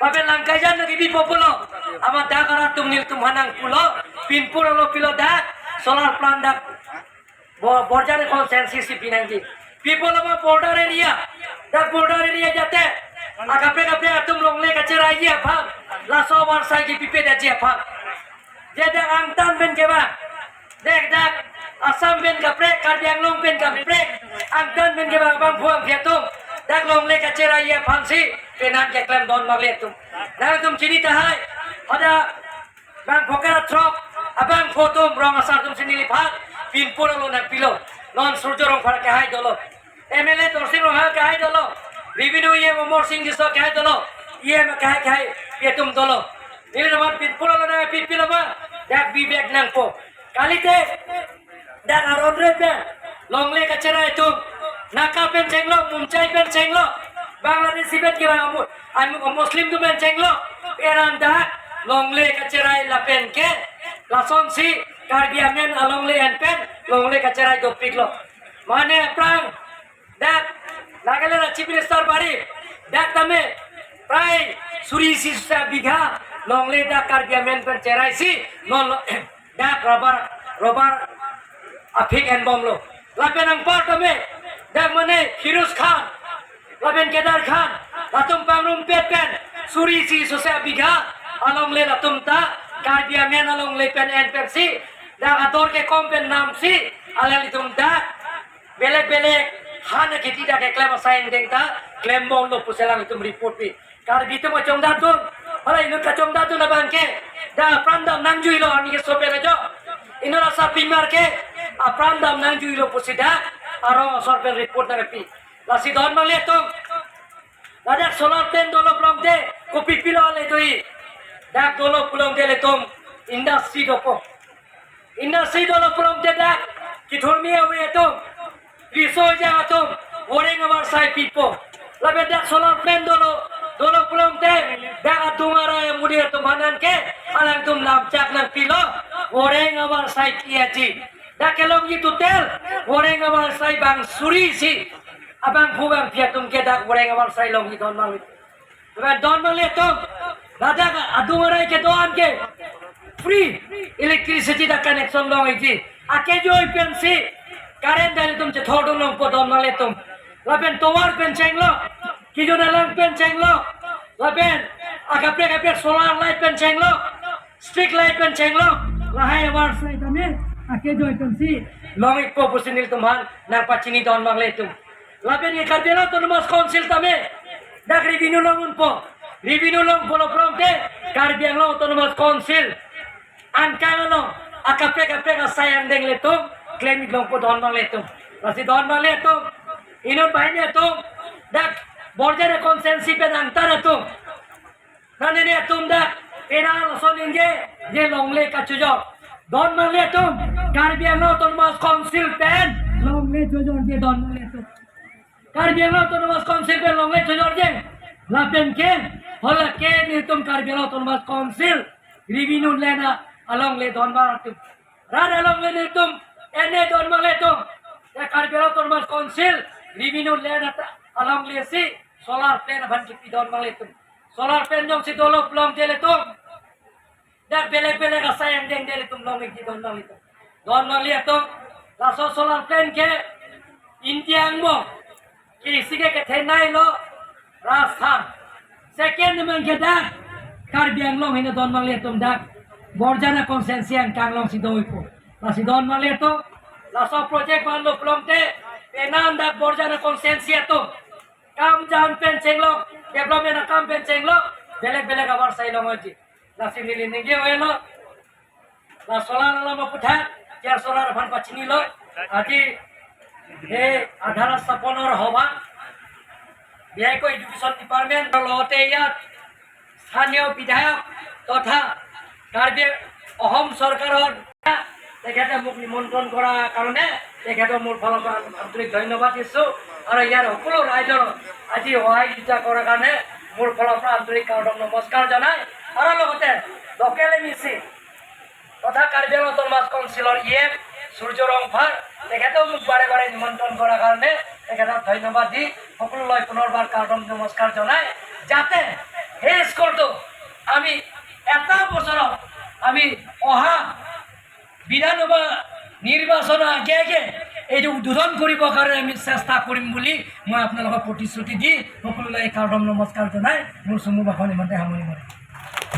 babe langkai jan lagi bi populo ama dak ara tum nil tum hanang pulo pinpur lo pilo dak solar plant dak borjare konsensi si pinangi people ama border area dak border area jate agape gape atum longle kachera iya phag laso warsai ki pipe da ji phag je dak angtan ben keba dek dak Asam ben gaprek, Karbi Anglong ben gaprek, Angkan ben gebang bang buang fiatum, dak long le kacera iya pangsi, penan ke klem don magletum. Dak tum cini tahai, ada bang pokara trok, abang fotum rong asar tum sini lipat, pin pura lo nak pilo, non surjo rong fara ke hai dolo. MLA torsing rong hai ke hai dolo, revenue iya momor sing diso ke hai dolo, iya mak ke hai fiatum dolo. Ini nama pin pura lo nak pin pilo ba, dak bi bag nang po. Kali te dak aron repe longle kacera itu naka pen cenglo muncai pen cenglo Bangladesh sibet kira muslim tu pen cenglo eran dak longle kacera la pen ke lason si karbiamen alongle en pen longle kacera itu piklo mane prang dak nagale na chief minister bari dak tame prai suri si sa bigha longle dak karbiamen pen cerai si non dak robar Afik and Bomlo. Lapen ang part kami. Dak mane Firuz Khan. Lapen Kedar Khan. Latum pangrum pen. Suri si susah biga. Along le latum ta. Kardia men along le pen and persi. Dak ator ke kompen nam si. Alal itum dak. Belek-belek. Hana ke tidak ke klaim asain deng ta. Klaim Bomlo puselang itum report pi. Karbi itum acong datun. Hala inu kacong datun na bangke. Dak prandam nangjui lo ani ke sope rejo. Inu rasa pimar ke. Aprandam nang juilo pusida aro sorpen report na pi lasi don male to ladak solar pen dolo promte kopi pilo le toi dak dolo pulong de le tom industry dolo promte dak ki thormi awe to riso ja to oreng abar sai pipo labe dak solar pen dolo promte dak tumara mudir tumanan ke alang tum lam chak nang pilo oreng abar sai kiaji dak kelong itu tel goreng awal sai bang suri si abang phubang piatum ke dak goreng awal sai long hi don mali don mali to dadak adumarai ke doan ke free electricity da connection long hi ake joy pensi current dal tum che thodung long po don mali tum laben towar pen chenglo ki jona lang pen chenglo laben agape solar light pen chenglo street light pen chenglo lahai awal sai tame ake joy pensi long ikpo pusinil tumhan nang pachini don mangle tum laben ye karbela tonomas council tame dak revenue long polo promte karbiang lo tonomas council angkang lo akape sayang deng le tum claim long po don mangle tum lasi don mangle tum inon bahine tum dak borjare consensi pe antara tum nanene tum dak era soninge je longle kachujo don mangle tum Karbiang lo tonomas council pen longle jojor je don mangle tum Karbiang lo tonomas council pen longle jojor je lapen ke hola ke ni tum Karbiang lo tonomas council revenue lena along le don mangle tum rada along le tum ene don mangle tum ya Karbiang lo tonomas council revenue lena along le si solar pen ban ki don mangle tum solar pen jong si dolo plong dele tum dak bele ka sayang deng dele tum long ki don mangle tum don mangle tum laso solar pen ke Indiang mo kisige ke thenai lo Rajasthan second man ke dak Karbiang long hina don mangle tum dak borjana konsensian kanglong si doi po lasi don mangle tum laso project ban lo plomte penan dak borjana konsensia tum kam jan pen chenglo development kam pen chenglo bele abar sai lo ngoji lasi nili ninge oelo la solar lo maputha ya solar ban pachini lo aji he 1856 হবা বিয়াকো education department লতে ইয়াত স্থানীয় বিধায়ক তথা কাৰ্বি অসম চৰকাৰৰ তেখেতে মোক নিমন্ত্ৰণ কৰাৰ কাৰণে তেখেতৰ মোৰ ফালৰ পৰা আন্তৰিক ধন্যবাদ দিছো আৰু ইয়াৰ সকলো ৰাইজৰ আজি সহায়িতা কৰাৰ কাৰণে মোৰ ফালৰ পৰা আন্তৰিক নমস্কাৰ জনাই আৰু লগতে লোকেল এমচি তথা কাৰ্বি আংলং কাউন্সিলৰ ইএম সূৰ্য ৰংফাৰ তেখেতেও মোক বাৰে নিমন্ত্ৰণ কৰাৰ কাৰণে তেখেতক ধন্যবাদ দি সকলোলৈ পুনৰবাৰ কাৰ্ডম নমস্কাৰ জনাই যাতে এই স্কুল আমি অহা বিধানসভা নিৰ্বাচনৰ আগে আগে এইটো উদ্বোধন কৰিবৰ কাৰণে আমি চেষ্টা কৰিম বুলি মই আপোনালোকক প্ৰতিশ্ৰুতি দি সকলোলৈ কাৰ্ডম নমস্কাৰ জনাই মোৰ চমু ভাষণ ইমানতে সামৰি মাৰিম।